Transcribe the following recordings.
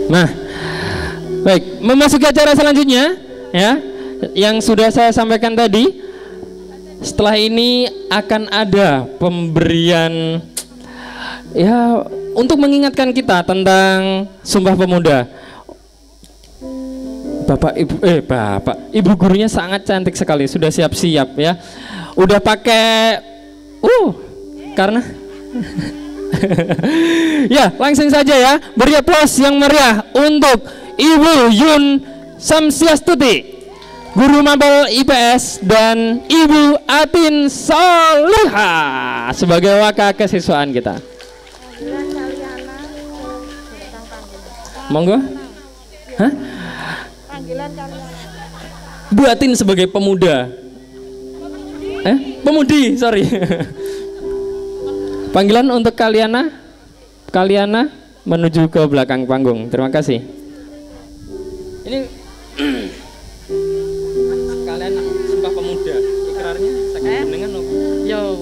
Nah, baik, memasuki acara selanjutnya ya, yang sudah saya sampaikan tadi. Setelah ini akan ada pemberian ya untuk mengingatkan kita tentang Sumpah Pemuda. Ibu gurunya sangat cantik sekali, sudah siap-siap ya. Udah pakai karena ya, langsung saja ya, beri aplaus yang meriah untuk Ibu Yun Samsiastuti, Guru Mapel IPS, dan Ibu Atin Soliha sebagai wakil kesiswaan kita. Monggo. Hah? Bu Atin sebagai pemuda. Pemudi, sorry. Panggilan untuk Kaliana menuju ke belakang panggung. Terima kasih. Ini kalian Sumpah Pemuda, ikrarnya sakit dengan yo.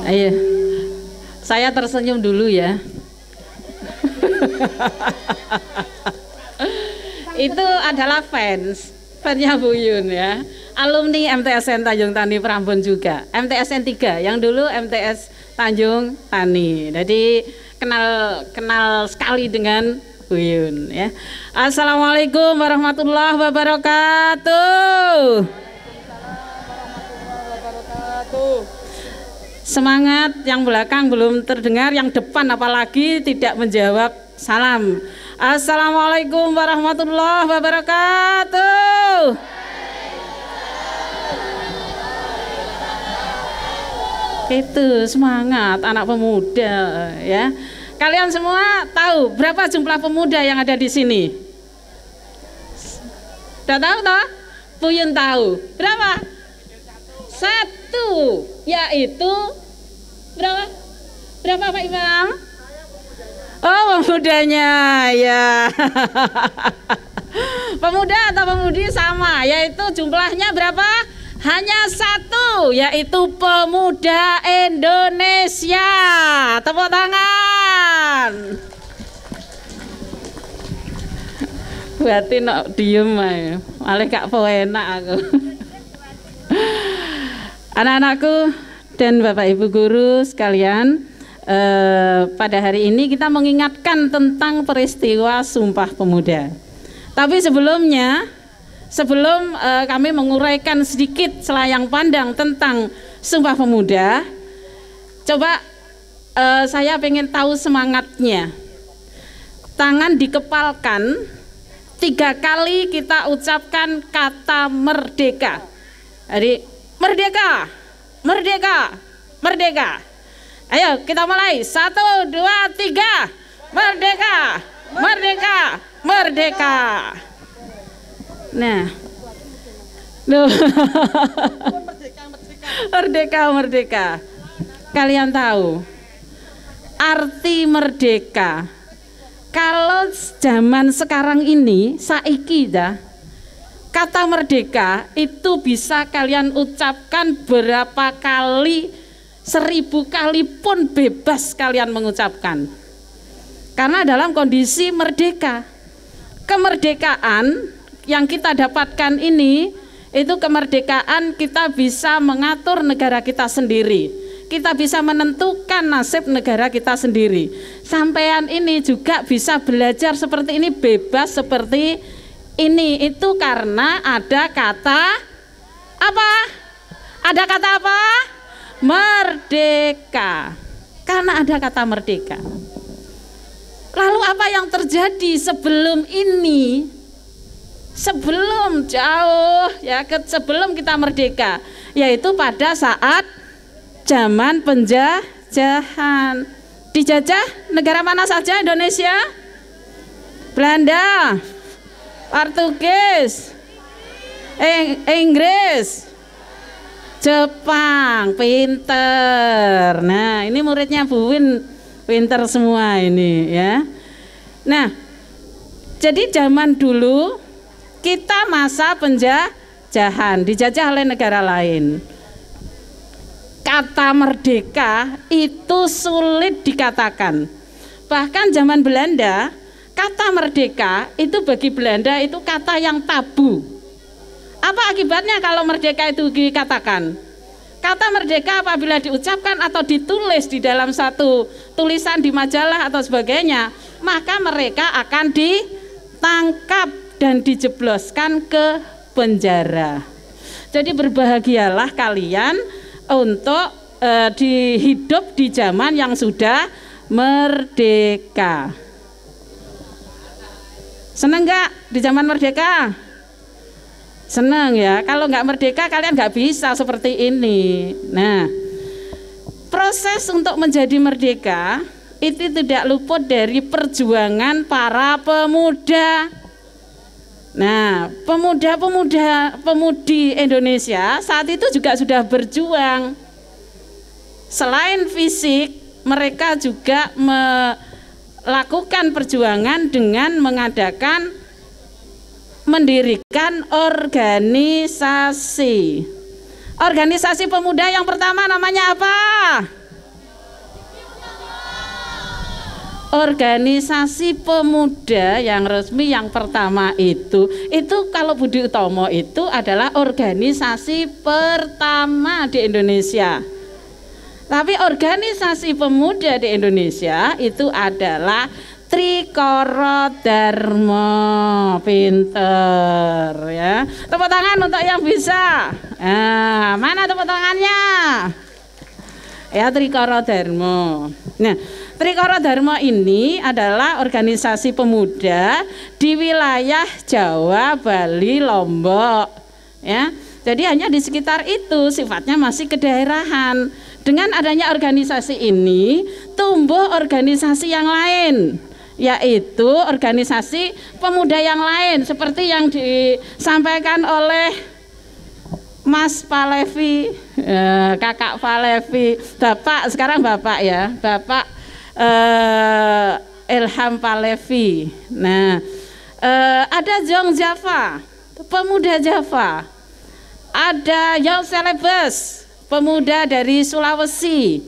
Ayo, saya tersenyum dulu ya. Itu adalah fansnya Bu Yun ya, alumni MTSN Tanjung Tani Prambon juga, MTSN 3 yang dulu MTS Tanjung Tani. Jadi kenal sekali dengan Bu Yun ya. Assalamualaikum warahmatullahi wabarakatuh. Semangat, yang belakang belum terdengar, yang depan apalagi tidak menjawab salam. Assalamualaikum warahmatullahi wabarakatuh. Itu semangat anak pemuda ya. Kalian semua tahu berapa jumlah pemuda yang ada di sini? Sudah tahu toh? Bu Yun tahu. Berapa? 1, yaitu berapa? Berapa Pak Imam? Oh, pemudanya ya. Pemuda atau pemudi sama, yaitu jumlahnya berapa? Hanya 1, yaitu pemuda Indonesia. Tepuk tangan. Berarti nok diem aja, malah gak enak aku. Anak-anakku dan Bapak Ibu guru sekalian, pada hari ini kita mengingatkan tentang peristiwa Sumpah Pemuda. Tapi sebelum kami menguraikan sedikit selayang pandang tentang Sumpah Pemuda, coba saya pengen tahu semangatnya. Tangan dikepalkan, 3 kali kita ucapkan kata merdeka. Jadi merdeka, merdeka, merdeka. Ayo kita mulai. 1, 2, 3. Merdeka, merdeka, merdeka. Nah, merdeka, merdeka. Kalian tahu arti merdeka? Kalau zaman sekarang ini, saiki dah, kata merdeka itu bisa kalian ucapkan berapa kali, 1000 kali pun bebas kalian mengucapkan. Karena dalam kondisi merdeka, kemerdekaan yang kita dapatkan ini, itu kemerdekaan kita bisa mengatur negara kita sendiri. Kita bisa menentukan nasib negara kita sendiri. Sampean ini juga bisa belajar seperti ini, bebas seperti ini. Itu karena ada kata apa? Ada kata apa? Merdeka. Karena ada kata merdeka. Lalu apa yang terjadi sebelum ini? Sebelum jauh ya, sebelum kita merdeka, yaitu pada saat zaman penjajahan. Dijajah negara mana saja Indonesia? Belanda, Portugis, Inggris, Jepang. Pinter. Nah, ini muridnya Bu Win, pinter semua ini ya. Nah, jadi zaman dulu kita masa penjajahan, dijajah oleh negara lain. kata merdeka itu sulit dikatakan. Bahkan zaman Belanda, kata merdeka itu bagi Belanda itu kata yang tabu. Apa akibatnya kalau merdeka itu dikatakan? Kata merdeka apabila diucapkan atau ditulis di dalam satu tulisan di majalah atau sebagainya, maka mereka akan ditangkap dan dijebloskan ke penjara. Jadi berbahagialah kalian untuk hidup di zaman yang sudah merdeka. Seneng nggak di zaman merdeka? Seneng ya. Kalau nggak merdeka kalian nggak bisa seperti ini. Nah, proses untuk menjadi merdeka itu tidak luput dari perjuangan para pemuda. Nah, pemudi Indonesia saat itu juga sudah berjuang. Selain fisik, mereka juga melakukan perjuangan dengan mendirikan organisasi. Organisasi pemuda yang pertama namanya apa? Organisasi pemuda yang resmi yang pertama itu kalau Budi Utomo itu adalah organisasi pertama di Indonesia. Tapi organisasi pemuda di Indonesia itu adalah Trikoro Dharma. Pinter ya. Tepuk tangan untuk yang bisa. Nah, mana tepuk tangannya? Ya, Trikoro Dharma. Nah, Trikoro Dharma ini adalah organisasi pemuda di wilayah Jawa, Bali, Lombok. Ya, jadi hanya di sekitar itu, sifatnya masih kedaerahan. Dengan adanya organisasi ini, tumbuh organisasi yang lain, yaitu organisasi pemuda yang lain, seperti yang disampaikan oleh Mas Palevi, Kakak Palevi, Bapak, sekarang Bapak ya, Bapak Ilham Palevi. Nah, ada Jong Java, pemuda Java. Ada Young Celebes, pemuda dari Sulawesi.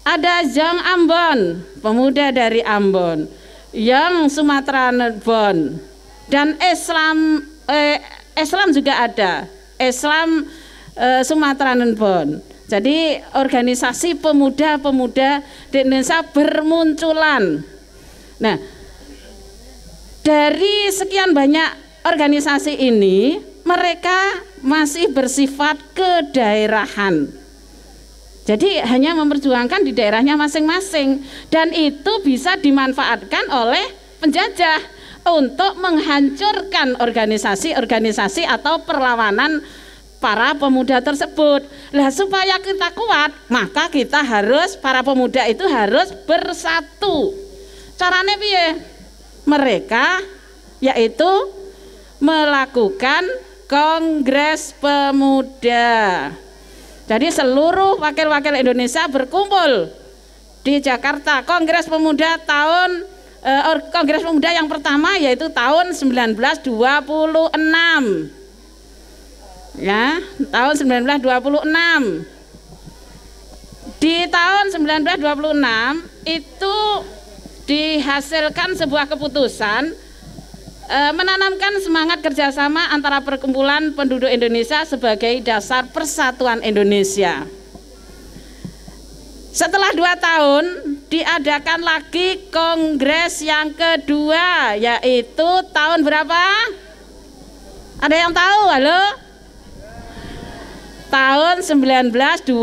Ada Jong Ambon, pemuda dari Ambon. Yang Sumatera Bon. Dan Islam juga ada. Islam Sumatera Bon. Jadi organisasi pemuda-pemuda di Indonesia bermunculan. Nah, dari sekian banyak organisasi ini, mereka masih bersifat kedaerahan. Jadi hanya memperjuangkan di daerahnya masing-masing, dan itu bisa dimanfaatkan oleh penjajah untuk menghancurkan organisasi-organisasi atau perlawanan para pemuda tersebut. Lah, supaya kita kuat, maka kita harus, para pemuda itu harus bersatu. Caranya piye? Mereka yaitu melakukan Kongres Pemuda. Jadi seluruh wakil-wakil Indonesia berkumpul di Jakarta. Kongres Pemuda Kongres Pemuda yang pertama yaitu tahun 1926. Ya, tahun 1926. Di tahun 1926 itu dihasilkan sebuah keputusan menanamkan semangat kerjasama antara perkumpulan penduduk Indonesia sebagai dasar persatuan Indonesia. Setelah 2 tahun diadakan lagi kongres yang kedua, yaitu tahun berapa? Ada yang tahu? Halo? Tahun 1928.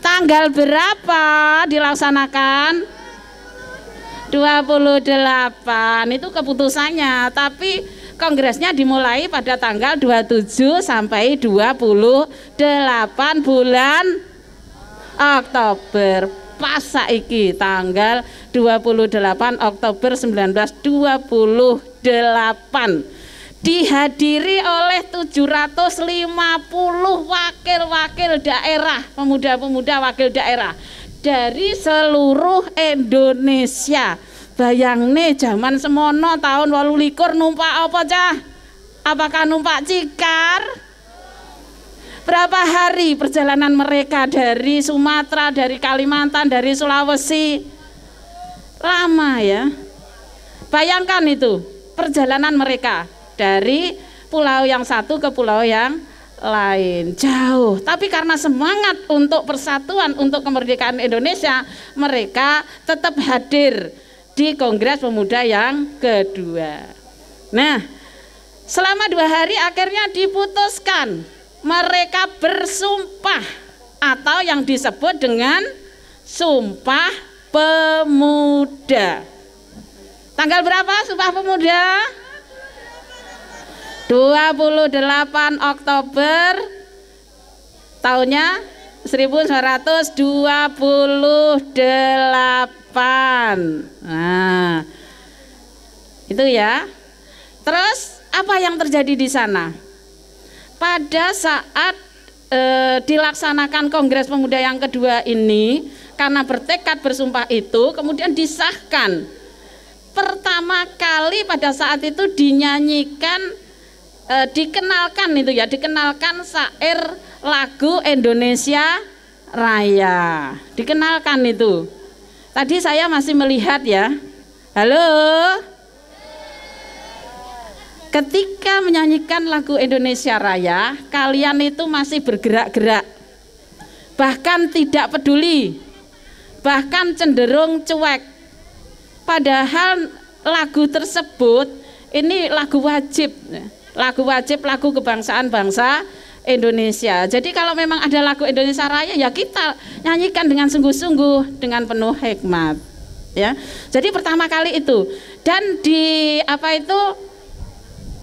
Tanggal berapa dilaksanakan? 28. Itu keputusannya, tapi kongresnya dimulai pada tanggal 27 sampai 28 bulan Oktober. Pas saiki tanggal 28 Oktober 1928. Dihadiri oleh 750 wakil-wakil daerah, pemuda-pemuda wakil daerah dari seluruh Indonesia. Bayangne zaman semono tahun 28 numpak apa cah? Apakah numpak cikar? Berapa hari perjalanan mereka dari Sumatera, dari Kalimantan, dari Sulawesi? Lama ya. Bayangkan itu perjalanan mereka dari pulau yang satu ke pulau yang lain, jauh. Tapi karena semangat untuk persatuan, untuk kemerdekaan Indonesia, mereka tetap hadir di Kongres Pemuda yang kedua. Nah, selama 2 hari akhirnya diputuskan mereka bersumpah atau yang disebut dengan Sumpah Pemuda. Tanggal berapa Sumpah Pemuda? 28 Oktober tahunnya 1928. Nah, itu ya. Terus apa yang terjadi di sana? Pada saat dilaksanakan Kongres Pemuda yang kedua ini, karena bertekad bersumpah itu, kemudian disahkan. Pertama kali pada saat itu dinyanyikan, dikenalkan itu ya, dikenalkan syair lagu Indonesia Raya. Dikenalkan itu. Tadi saya masih melihat ya. Halo. Ketika menyanyikan lagu Indonesia Raya, kalian itu masih bergerak-gerak, bahkan tidak peduli, bahkan cenderung cuek. Padahal lagu tersebut ini lagu wajib, lagu kebangsaan bangsa Indonesia. Jadi kalau memang ada lagu Indonesia Raya, ya kita nyanyikan dengan sungguh-sungguh, dengan penuh hikmat. Ya, jadi pertama kali itu, dan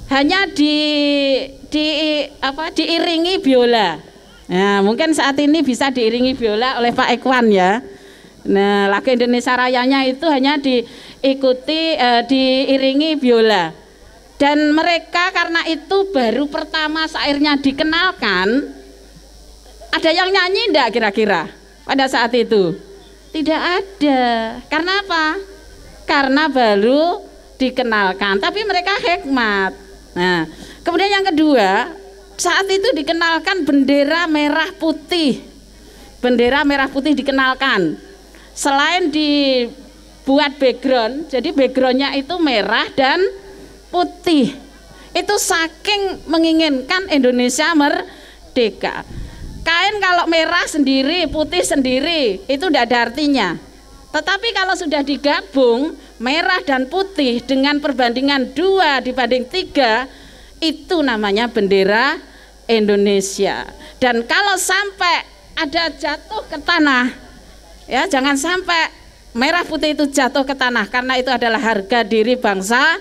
hanya diiringi biola. Nah, mungkin saat ini bisa diiringi biola oleh Pak Ekwan ya. Nah, lagu Indonesia Rayanya itu hanya diiringi biola. Dan mereka karena itu baru pertama syairnya dikenalkan. Ada yang nyanyi enggak kira-kira pada saat itu? Tidak ada. Karena apa? Karena baru dikenalkan, tapi mereka hikmat. Nah, kemudian yang kedua, saat itu dikenalkan bendera merah putih. Bendera merah putih dikenalkan. Selain dibuat background, jadi backgroundnya itu merah dan putih. Itu saking menginginkan Indonesia merdeka. Kain kalau merah sendiri, putih sendiri, itu tidak ada artinya. Tetapi kalau sudah digabung merah dan putih dengan perbandingan 2:3, itu namanya bendera Indonesia. Dan kalau sampai ada jatuh ke tanah, ya jangan sampai merah putih itu jatuh ke tanah, karena itu adalah harga diri bangsa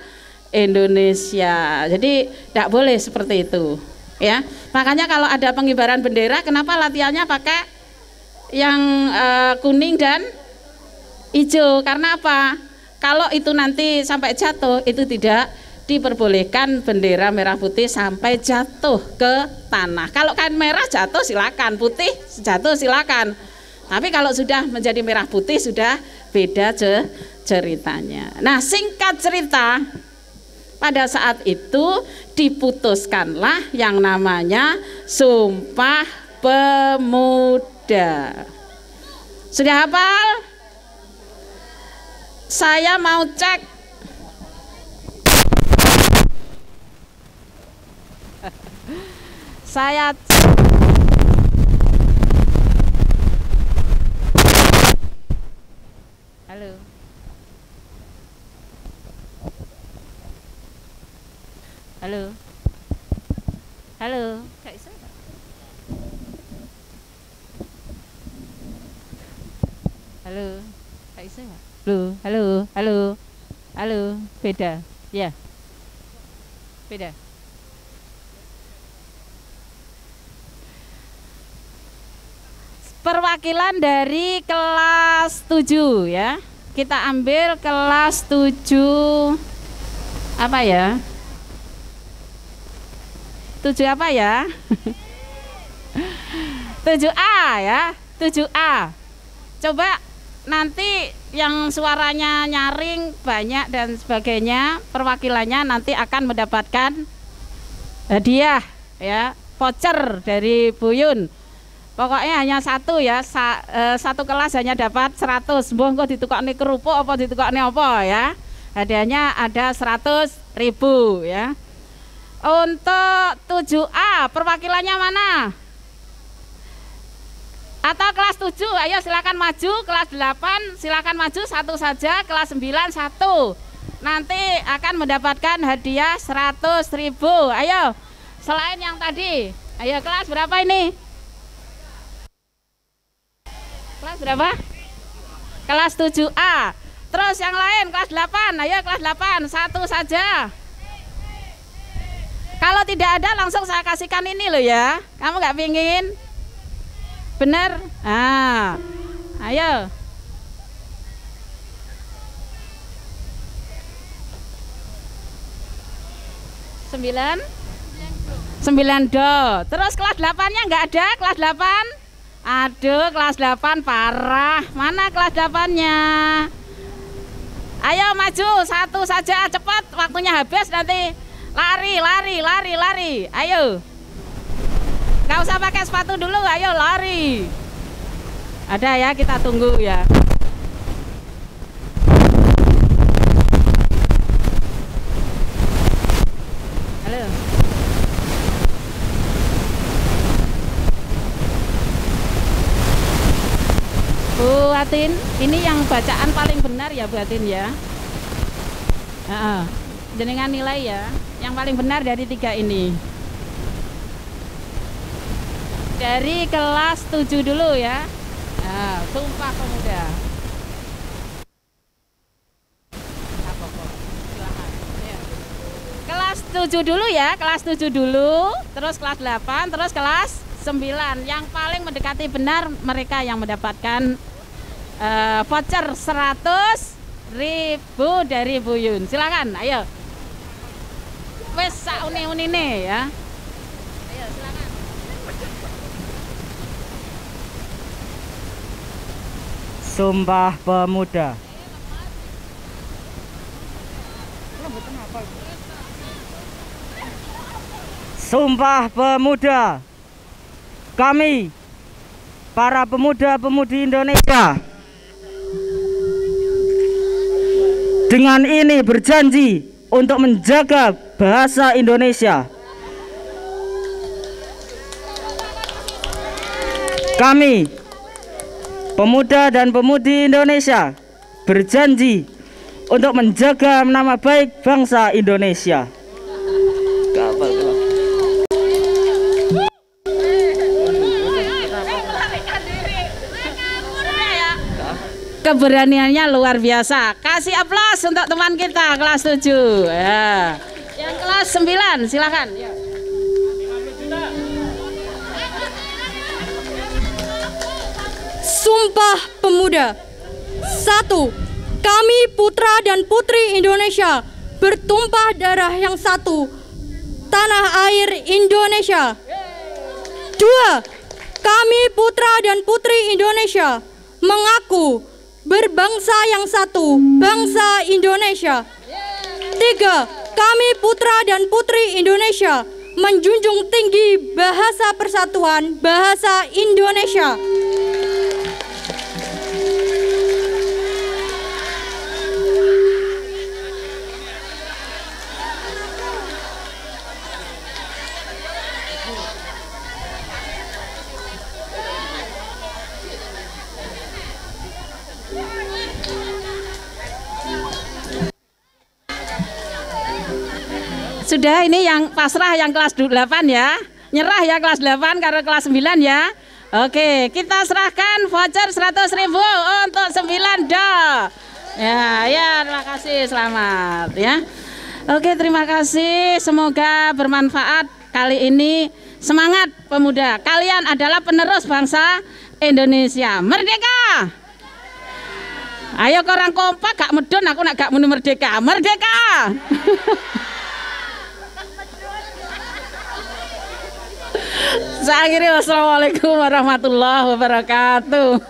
Indonesia. Jadi tidak boleh seperti itu, ya. Makanya kalau ada pengibaran bendera, kenapa latihannya pakai yang kuning dan hijau? Karena apa? Kalau itu nanti sampai jatuh, itu tidak diperbolehkan bendera merah putih sampai jatuh ke tanah. Kalau kain merah jatuh silakan, putih jatuh silakan. Tapi kalau sudah menjadi merah putih sudah beda ceritanya. Nah, singkat cerita, pada saat itu diputuskanlah yang namanya Sumpah Pemuda. Sudah hafal? Saya mau cek. Saya halo. Halo. Halo. Kak Isa. Halo. Kak Isa. Halo, halo, halo, halo, beda, ya, beda. Perwakilan dari kelas 7 ya, kita ambil kelas 7 apa ya? 7 apa ya? 7A ya, 7A. Coba nanti yang suaranya nyaring banyak dan sebagainya, perwakilannya nanti akan mendapatkan hadiah ya, voucher dari Buyun. Pokoknya hanya satu ya, satu kelas hanya dapat 100. Mbah engko ditukokne kerupuk apa ditukokne apa ya. Hadiahnya ada 100.000 ya. Untuk 7A perwakilannya mana? Atau kelas 7, ayo silakan maju. Kelas 8 silakan maju satu saja. Kelas 9 satu. Nanti akan mendapatkan hadiah 100.000. Ayo, selain yang tadi. Ayo kelas berapa ini? Kelas berapa? Kelas 7A. Terus yang lain kelas 8. Ayo kelas 8 satu saja. Kalau tidak ada langsung saya kasihkan ini loh ya. Kamu nggak pingin? Bener? Ah, ayo. Sembilan do. Terus kelas 8-nya nggak ada? Kelas 8? Aduh, kelas 8 parah. Mana kelas 8-nya? Ayo maju satu saja, cepat waktunya habis nanti. Lari. Ayo. Nggak usah pakai sepatu dulu, ayo lari. Ada ya, kita tunggu ya. Halo. Bu Atin, ini yang bacaan paling benar ya Bu Atin ya. Jenengan nilai ya, yang paling benar dari 3 ini. Dari kelas 7 dulu ya. Nah, Sumpah Pemuda. Kelas 7 dulu ya, kelas 7 dulu, terus kelas 8, terus kelas 9. Yang paling mendekati benar mereka yang mendapatkan voucher 100.000 dari Buyun. Silakan, ayo. Wes sak uni-unine ya. Ayo silakan. Sumpah Pemuda. Sumpah Pemuda. Kami, para pemuda-pemudi Indonesia, dengan ini berjanji untuk menjaga bahasa Indonesia. Kami, pemuda dan pemudi Indonesia, berjanji untuk menjaga nama baik bangsa Indonesia. Keberaniannya luar biasa. Kasih aplaus untuk teman kita kelas 7 ya. Yang kelas 9 silakan ya. Sumpah Pemuda. 1. Kami putra dan putri Indonesia bertumpah darah yang satu, tanah air Indonesia. 2. Kami putra dan putri Indonesia mengaku berbangsa yang satu, bangsa Indonesia. 3. Kami putra dan putri Indonesia menjunjung tinggi bahasa persatuan, bahasa Indonesia. Sudah, ini yang pasrah yang kelas 8 ya. Nyerah ya kelas 8 karena kelas 9 ya. Oke, kita serahkan voucher 100.000 untuk 9 do. Ya, terima kasih, selamat ya. Oke, terima kasih. Semoga bermanfaat kali ini. Semangat pemuda. Kalian adalah penerus bangsa Indonesia. Merdeka. Ayo korang kompak gak medon, aku nak gak muni merdeka. Merdeka. Saya akhiri, wassalamualaikum warahmatullahi wabarakatuh.